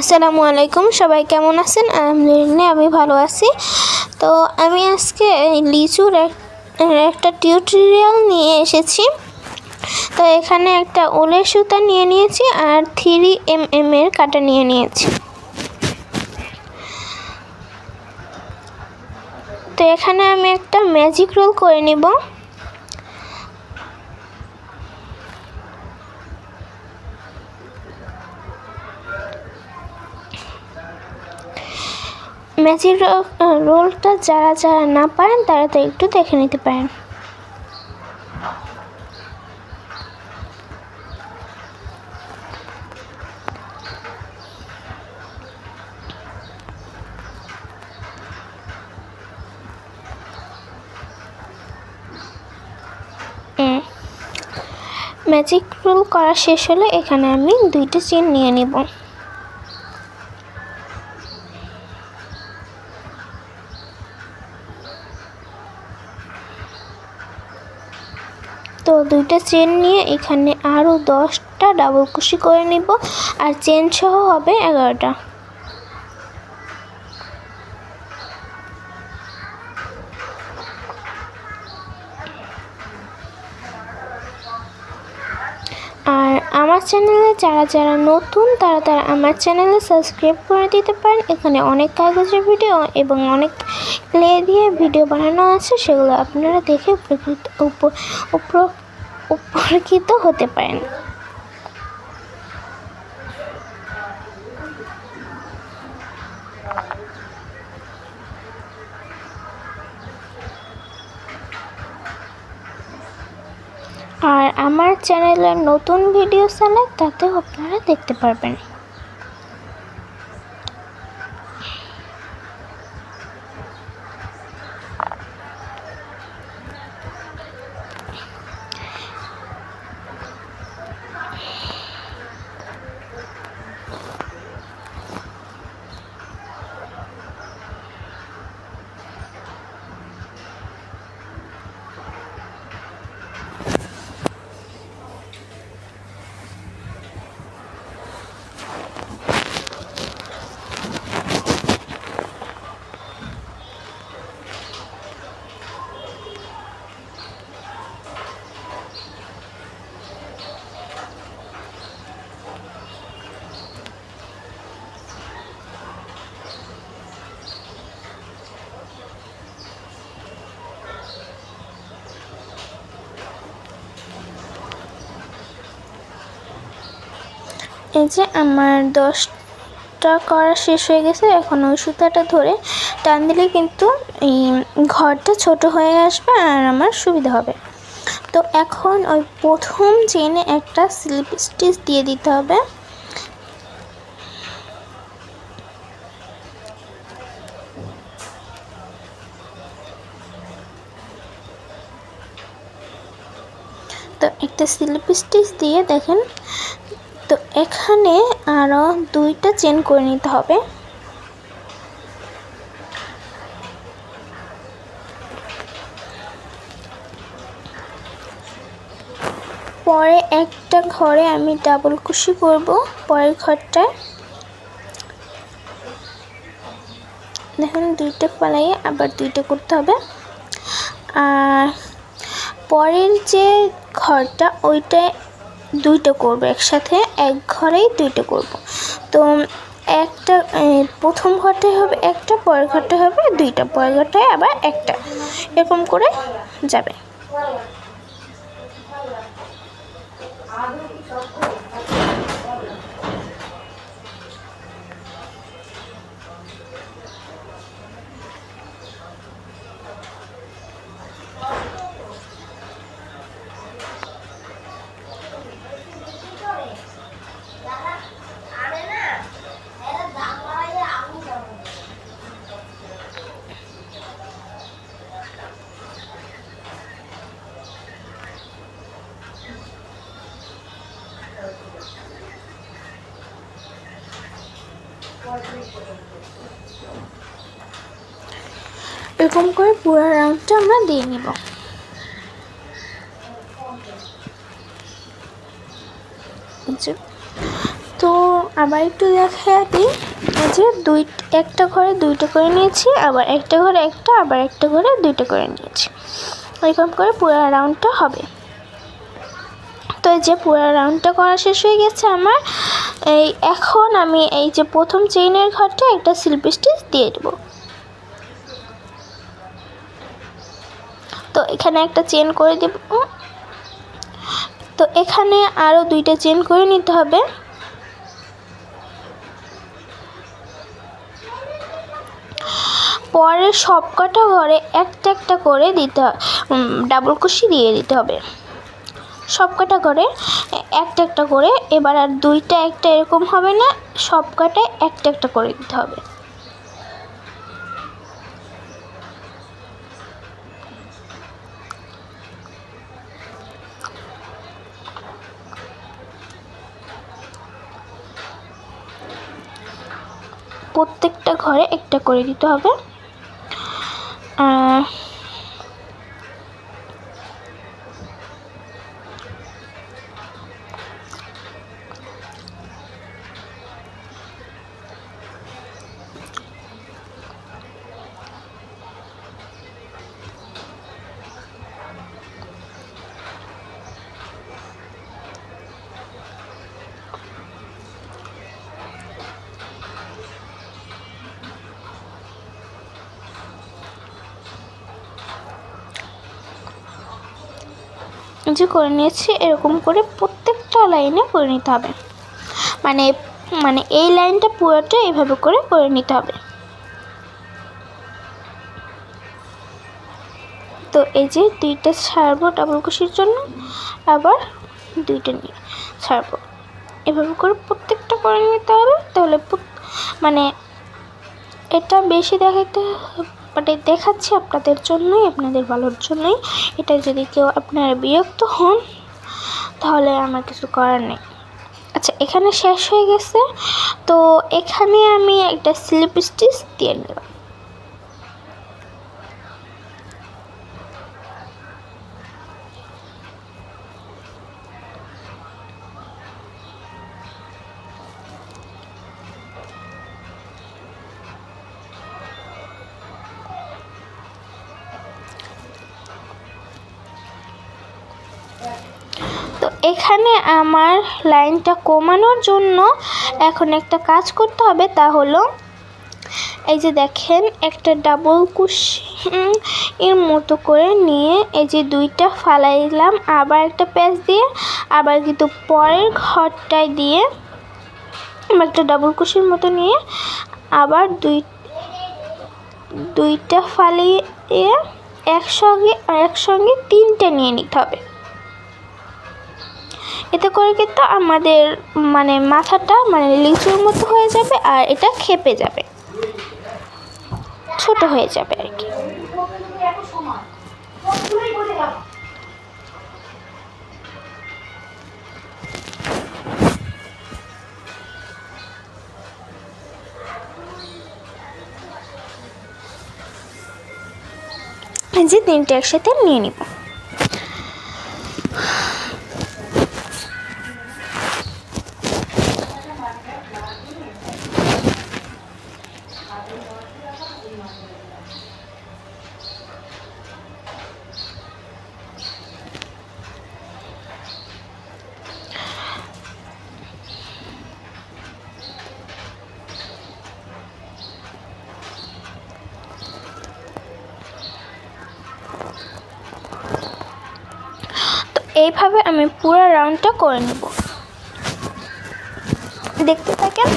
আসসালামু আলাইকুম, সবাই কেমন আছেন? আলহামদুলিল্লাহ আমি ভালো আছি। তো আমি আজকে লিচুর একটা টিউটোরিয়াল নিয়ে এসেছি। তো এখানে একটা উলের সুতা নিয়ে নিয়েছি আর 3mm এর কাঁটা নিয়ে নিয়েছি। তো এখানে আমি একটা ম্যাজিক রোল করে নিব। ম্যাজিক রোলটা যারা যারা না পারেন তারা তো একটু দেখে নিতে পারেন। ম্যাজিক রোল করা শেষ হলে এখানে আমি 2টা চেন নিয়ে নিব। তো 2টা চেন নিয়ে এখানে আরও 10টা ডাবল কুশি করে নিব আর চেন সহ হবে 11টা। আর আমার চ্যানেলে যারা যারা নতুন তারা আমার চ্যানেলে সাবস্ক্রাইব করে দিতে পারেন। এখানে অনেক কাগজের ভিডিও এবং অনেক ক্লে দিয়ে ভিডিও বানানো আছে, সেগুলো আপনারা দেখে উপকৃত হতে পারেন। আর আমার চ্যানেলের নতুন ভিডিও চাইলে তাতেও আপনারা দেখতে পারবেন। এই যে আমার 10টা করা শেষ হয়ে গেছে। এখন ওই সুতাটা ধরে টান দিলে কিন্তু এই ঘরটা ছোট হয়ে আসবে আর আমার সুবিধা হবে। তো এখন ওই প্রথম চেনে একটা স্লিপ স্টিচ দিয়ে দিতে হবে। তো একটা স্লিপ স্টিচ দিয়ে দেখেন, তো এখানে আরও 2টা চেন করে নিতে হবে। পরে একটা ঘরে আমি ডাবল কুশি করব পরের ঘরটায়। দেখুন 2টা পালাই আবার 2টা করতে হবে। আর পরের যে ঘরটা ওইটায় 2টা করব একসাথে, এক ঘরেই 2টা করব। তো একটা প্রথম ঘরটায় হবে একটা, পরের ঘরটায় হবে 2টা, পরের ঘরটায় আবার একটা, এরকম করে যাবে। এরকম করে পুরো রাউন্ডটা আমরা দিয়ে নিব। তো আবার একটু দেখাই দিই। এই যে একটা ঘরে দুইটা করে নিয়েছি, আবার একটা ঘরে একটা, আবার একটা ঘরে দুইটা করে নিয়েছি। এরকম করে পুরো রাউন্ডটা হবে। তো এই যে পুরো রাউন্ডটা করা শেষ হয়ে গেছে আমার। এখন আমি এই যে প্রথম চেইনের ঘরটা একটা স্লিপ স্টিচ দিয়ে দেবো। তো এখানে একটা চেন করে দেব। তো এখানে আরও দুইটা চেন করে নিতে হবে। পরে সবকটা ঘরে একটা একটা করে ডাবল কুশি দিয়ে দিতে হবে। সবকটা ঘরে একটা একটা করে। এবার আর দুইটা একটা এরকম হবে না, সবকটায় একটা একটা করে দিতে হবে। প্রত্যেকটা ঘরে একটা করে দিতে হবে। যে করে নিয়েছি, এরকম করে প্রত্যেকটা লাইনে করে নিতে হবে। মানে এই লাইনটা পুরোটা এইভাবে করে নিতে হবে। তো এই যে দুইটা ছাড়বো ডাবল কুশির জন্য, আবার দুইটা নিয়ে ছাড়বো, এভাবে করে প্রত্যেকটা করে নিতে হবে। তাহলে মানে এটা বেশি দেখাচ্ছি আপনাদের জন্যই, আপনাদের ভালোর জন্যই। এটা যদি কেউ আপনারা বিরক্ত হন তাহলে আমার কিছু করার নেই। আচ্ছা, এখানে শেষ হয়ে গেছে। তো এখানে আমি একটা স্লিপ স্টিচ দিয়ে নিলাম। তো এখানে আমার লাইনটা কমানোর জন্য এখন একটা কাজ করতে হবে। তা হলো এই যে দেখেন, একটা ডাবল কুশি এর মতো করে নিয়ে এই যে দুইটা ফালাইলাম, আবার একটা প্যাচ দিয়ে, আবার কিন্তু পরের ঘরটায় দিয়ে একটা ডাবল কুশির মতো নিয়ে আবার দুইটা ফালিয়ে একসঙ্গে তিনটে নিয়ে নিতে হবে। এতে করে কিন্তু আমাদের মাথাটা লিচুর মতো হয়ে যাবে, আর এটা খেপে যাবে, ছোট হয়ে যাবে আর কি। যে তিনটে একসাথে নিয়ে নিব। এইভাবে আমি পুরো রাউন্ডটা করে নেব। দেখতে থাকেন।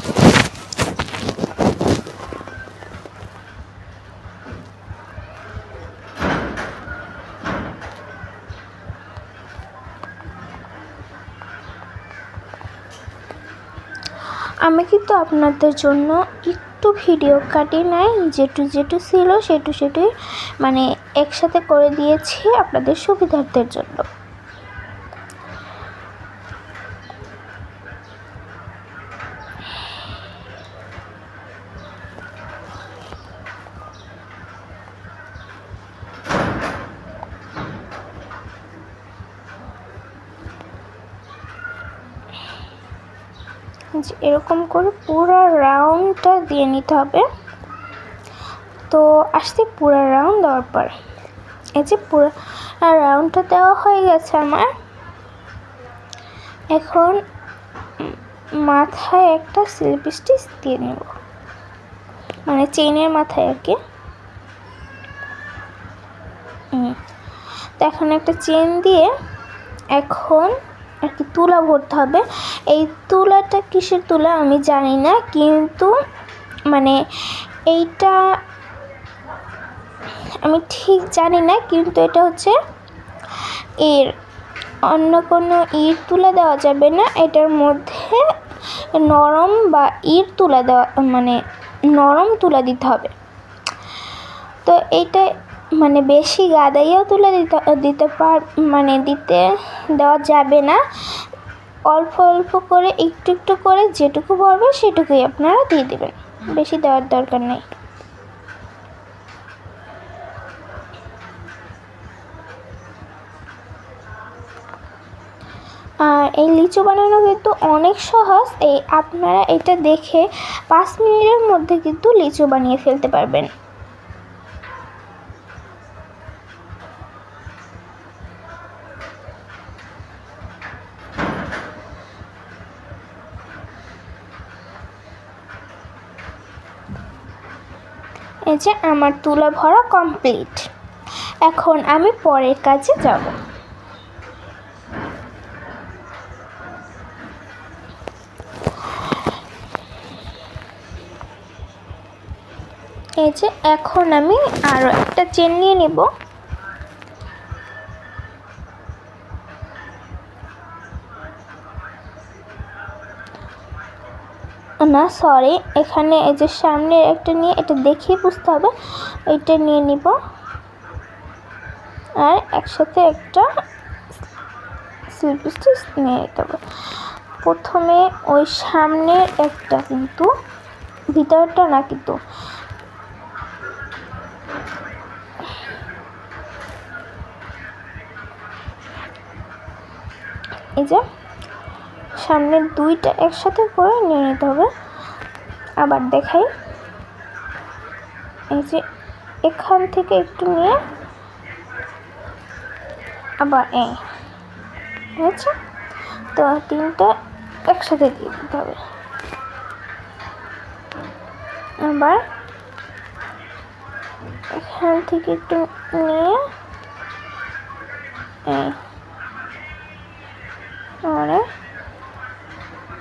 আমি কিন্তু আপনাদের জন্য একটু ভিডিও কাটি নাই, যেটু ছিল সেটুই একসাথে করে দিয়েছি আপনাদের সুবিধার্থের জন্য। যে এরকম করে পুরো রাউন্ডটা দিয়ে নিতে হবে। তো আসতে পুরো রাউন্ড দেওয়ার পর এই যে পুরো রাউন্ডটা দেওয়া হয়ে গেছে আমার। এখন মাথায় একটা স্লিপ স্টিচ দিয়ে নেব, মানে চেইনের মাথায় আর কি। তো এখন একটা চেন দিয়ে এখন আর কি তুলা ভরতে হবে। এই তুলাটা কিসের তুলা আমি জানি না, কিন্তু মানে এইটা আমি ঠিক জানি না, কিন্তু এটা হচ্ছে এর অন্য কোনো ইট তুলা দেওয়া যাবে না, এটার মধ্যে নরম বা ইট তুলা দেওয়া, মানে নরম তুলা দিতে হবে। তো এইটা মানে বেশি গাদাইয়াও তুলে দিতে দেওয়া যাবে না, অল্প অল্প করে একটু একটু করে যেটুকু ভরবে সেটুকুই আপনারা দিয়ে দেবেন, বেশি দেওয়ার দরকার নেই। আর এই লিচু বানানো কিন্তু অনেক সহজ, আপনারা এটা দেখে 5 মিনিটের মধ্যে কিন্তু লিচু বানিয়ে ফেলতে পারবেন। এই যে আমার তুলা ভরা কমপ্লিট। এখন আমি পরের কাজে যাব। এই যে এখন আমি আরও একটা চেন নিয়ে নেব। না সরি, এখানে এই যে সামনের একটা নিয়ে এটা দেখিয়ে বুঝতে হবে, এইটা নিয়ে নিব আর একসাথে একটা স্লিপ স্টিচ নিয়ে নিতে হবে। প্রথমে ওই সামনের একটা, কিন্তু ভিতরটা না, কিন্তু এই যে সামনের দুইটা একসাথে করে নিয়ে নিতে হবে। আবার দেখাই, এই যে এখান থেকে একটু নিয়ে আবার এই হয়েছে। তো তিনটা একসাথে দিয়ে দিতে হবে। আবার এখান থেকে একটু নিয়ে এই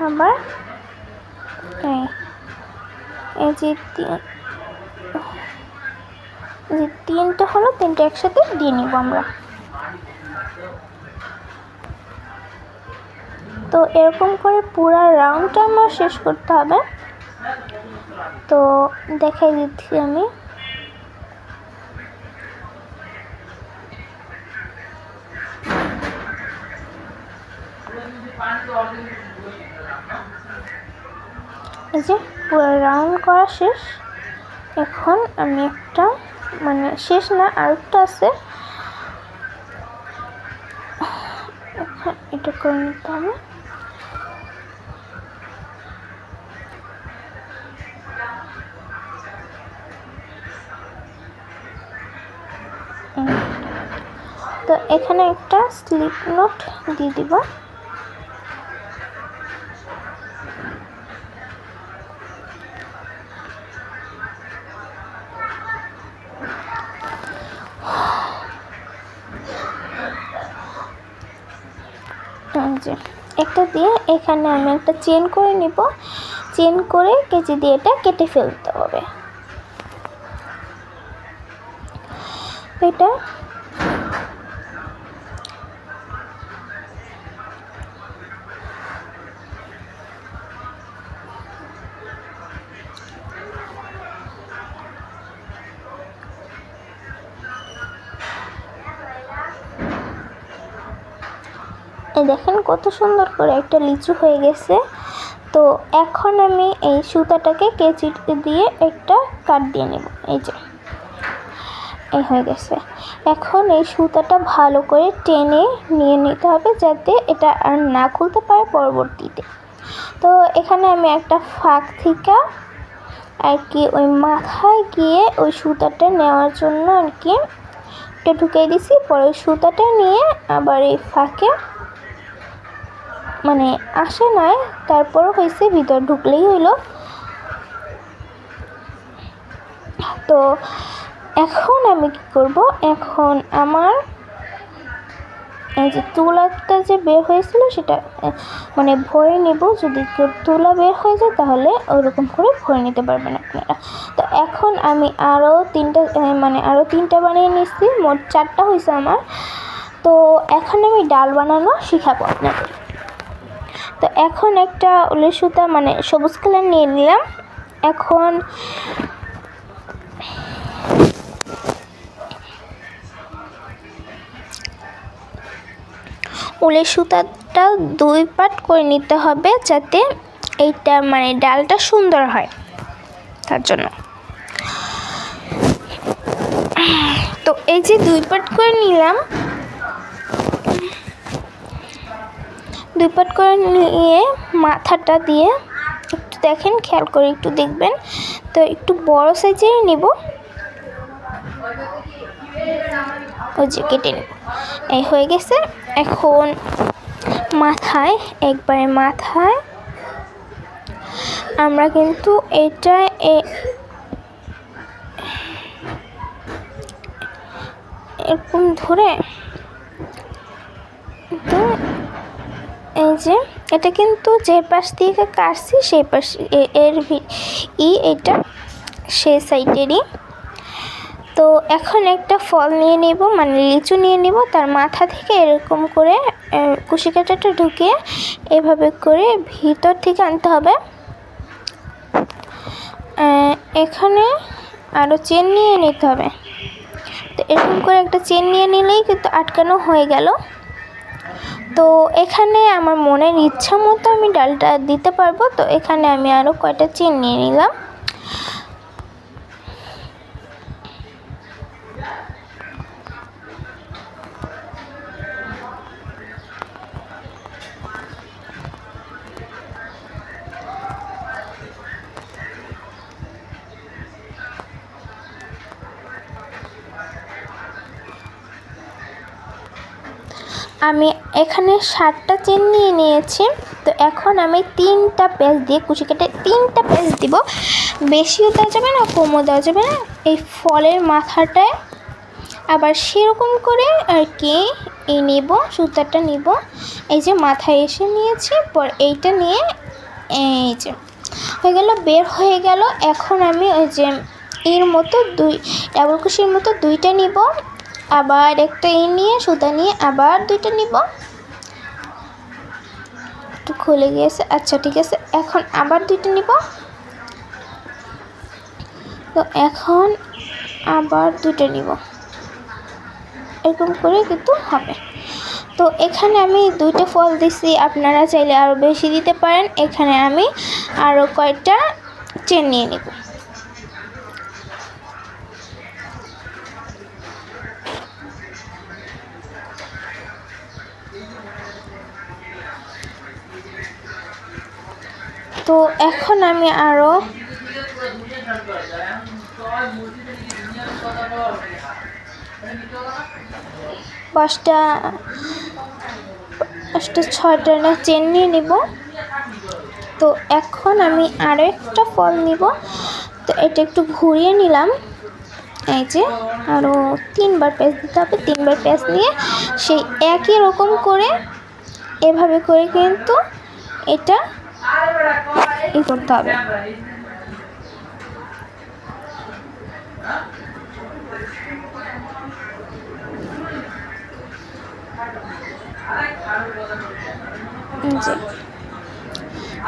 আবার এই যে তিনটা হলো, তিনটা একসাথে দিয়ে নিব আমরা। তো এরকম করে পুরো রাউন্ডটা আমার শেষ করতে হবে। তো দেখাই দিচ্ছি আমি। এই যে পুরো রাউন্ড করা শেষ। এখন আমি একটা, মানে শেষ না, আরেকটা আছে, এটা করে নিতে হবে। তো এখানে একটা স্লিপ নোট দিয়ে দিব। যে একটা দিয়ে এখানে আমি একটা চেন করে নিব, চেন করে কেচি দিয়ে এটা কেটে ফেলতে হবে। এটা দেখেন কত সুন্দর করে একটা লিচু হয়ে গেছে। তো এখন আমি এই সুতাটাকে কেচি দিয়ে একটা কাট দিয়ে নেব। এই যে এই হয়ে গেছে। এখন এই সুতাটা ভালো করে টেনে নিয়ে নিতে হবে, যাতে এটা আর না খুলতে পারে পরবর্তীতে। তো এখানে আমি একটা ফাঁক থেকে আর কি ওই মাথায় গিয়ে ওই সুতাটা নেওয়ার জন্য আর কি এটা ঢুকিয়ে দিছি। পরে সুতাটা নিয়ে আবার এই ফাঁকে মানে আসে নাই, তারপরও হয়েছে ভিতর ঢুকলেই হইলো। তো এখন আমি কি করব, এখন আমার এই যে তুলাটা যে বের হয়েছিল সেটা মানে ভরে নেব। যদি তুলা বের হয়ে যায় তাহলে ওরকম করে ভরে নিতে পারবেন আপনারা। তো এখন আমি আরও তিনটা বানিয়ে নিচ্ছি, মোট 4টা হয়েছে আমার। তো এখন আমি ডাল বানানো শিখাবো আপনাদের। তো এখন একটা উলের সুতা মানে সবুজ কালার নিয়ে নিলাম। এখন উলের সুতাটা 2 পাট করে নিতে হবে যাতে এইটা মানে ডালটা সুন্দর হয়, তার জন্য। তো এই যে 2 পাট করে নিলাম, 2 পাট করে নিয়ে মাথাটা দিয়ে একটু দেখেন, খেয়াল করে একটু দেখবেন। তো একটু বড় সাইজের নেব, ওই যে কেটে নেব। এই হয়ে গেছে। এখন মাথায় আমরা কিন্তু এটা এরকম ধরে, তো এই যে এটা কিন্তু যে পাশ দিয়ে কাটছি সেই পাশ এটা সেই সাইডেরই। তো এখন একটা ফল নিয়ে নেব, মানে লিচু নিয়ে নেব, তার মাথা থেকে এরকম করে কুশি কাঁটাটা ঢুকিয়ে এভাবে করে ভিতর থেকে আনতে হবে। এখানে আরও চেন নিয়ে নিতে হবে। তো এরকম করে একটা চেন নিয়ে নিলেই কিন্তু আটকানো হয়ে গেল। তো এখানে আমার মনের ইচ্ছা মতো আমি ডালটা দিতে পারবো। তো এখানে আমি আরও কয়টা চেন নিয়ে নিলাম। আমি এখানে 7টা চেন নিয়ে নিয়েছি। তো এখন আমি 3টা পেঁচ দিয়ে কুচি কেটে 3টা পেঁচ দিব। বেশিও দেওয়া যাবে না, কমও দেওয়া যাবে না। এই ফলের মাথাটায় আবার সেরকম করে আর কি নেব, সুতাটা নিব। এই যে মাথায় এসে নিয়েছি, পর এইটা নিয়ে এই যে হয়ে গেল, বের হয়ে গেল। এখন আমি ওই যে এর মতো ডাবল কুশির মতো 2টা নিব, আবার একটা নিয়ে সুতা নিয়ে আবার 2টা নিব। একটু খুলে গিয়েছে, আচ্ছা ঠিক আছে। এখন আবার 2টা নিব। তো এখন আবার 2টা নিব, এরকম করে কিন্তু হবে। তো এখানে আমি 2টা ফল দিছি, আপনারা চাইলে আরও বেশি দিতে পারেন। এখানে আমি আরও কয়েকটা চেন নিয়ে নিব। তো এখন আমি আরও 5টা 6টা না চেন নিয়ে নিব। তো এখন আমি আরও একটা ফল নিব। তো এটা একটু ঘুরিয়ে নিলাম। এই যে আরও 3বার পেঁচ দিতে হবে। 3বার পেঁচ নিয়ে সেই একই রকম করে এভাবে করে কিন্তু এটা করতে হবে। যে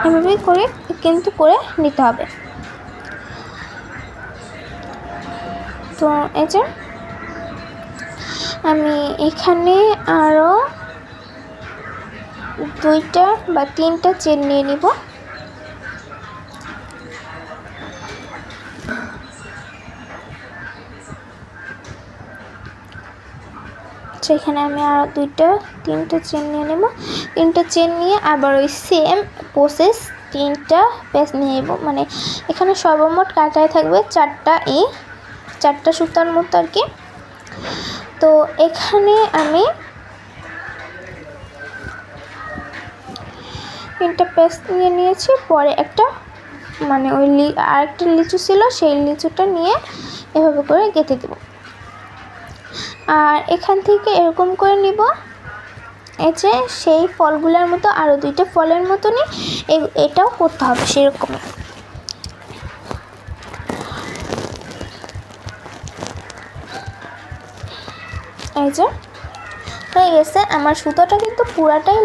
এভাবে করে কিন্তু করে নিতে হবে। তো এই যে আমি এখানে আরও 2টা বা 3টা চেন নিয়ে নিব। এখানে আমি আরও 3টা চেন নিয়ে নেব। 3টা চেন নিয়ে আবার ওই সেম প্রসেস 3টা পেঁচ নিয়ে নেব। মানে এখানে সর্বমোট কাটায় থাকবে 4টা সুতার মতো আর কি। তো এখানে আমি 3টা পেঁচ নিয়ে নিয়েছি। পরে একটা মানে ওই আরেকটা লিচু ছিল, সেই লিচুটা নিয়ে এভাবে করে গেঁথে দেব। আর এখান থেকে এরকম করে নিব, এই যে সেই ফলগুলোর মতো আরও 2টা ফলের মতনই এটাও করতে হবে সেরকমই। এই যে হয়ে গেছে। আমার সুতোটা কিন্তু পুরাটাই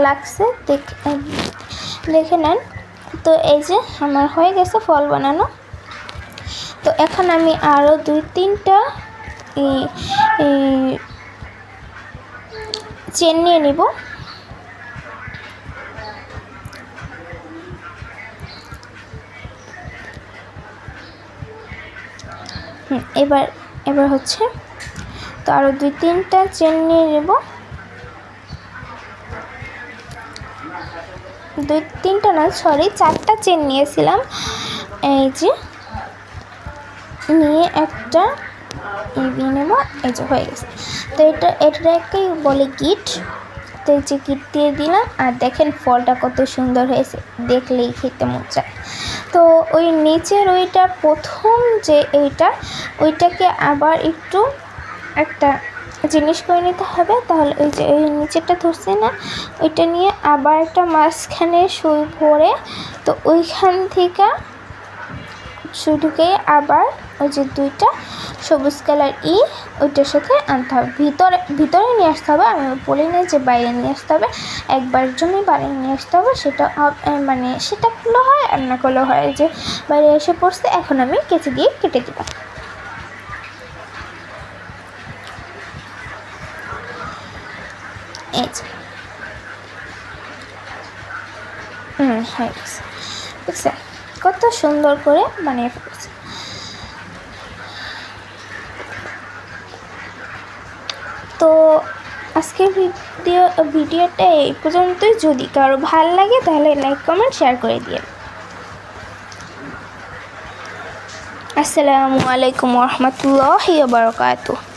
লাগছে, দেখে নেন। তো এই যে আমার হয়ে গেছে ফল বানানো। তো এখন আমি আরও 2-3টা চেন নিয়ে নিব। এবার হচ্ছে তো আরও 2-3টা চেন নিয়ে নেব। 2-3টা না, সরি 4টা চেন নিয়েছিলাম। এই যে নিয়ে একটা দিয়ে নেব। এই যে হয়ে গেছে। তো এটাকেই বলে গিট। তো এই যে গিট দিয়ে দিলাম। আর দেখেন ফলটা কত সুন্দর হয়েছে, দেখলেই খেতে মন চায়। তো ওই নিচের ওইটা প্রথম যে ওইটাকে আবার একটু একটা জিনিস করে নিতে হবে। তাহলে ওই যে ওই নিচেরটা ধরছে না, ওইটা নিয়ে আবার একটা মাঝখানে সুই ভরে, তো ওইখান থেকে সুইটাকে আবার ওই যে 2টা সবুজ কালার ওইটার সাথে আনতে হবে, ভিতরে নিয়ে আসতে হবে। আমি বলি না যে বাইরে নিয়ে আসতে হবে, একবারের জন্যই বাইরে নিয়ে আসতে হবে। সেটা মানে সেটা করলেও হয় আর না করলেও হয়। যে বাইরে এসে পড়ছে, এখন আমি কেচি দিয়ে কেটে দেব। এই যে হয়ে গেছে, বুঝছে কত সুন্দর করে বানিয়ে ফেলেছে। তো আজকের ভিডিওটা এই পর্যন্তই। যদি কারো ভালো লাগে তাহলে লাইক কমেন্ট শেয়ার করে দিন। আসসালামু আলাইকুম ওয়া রাহমাতুল্লাহি ওয়া বারাকাতুহু।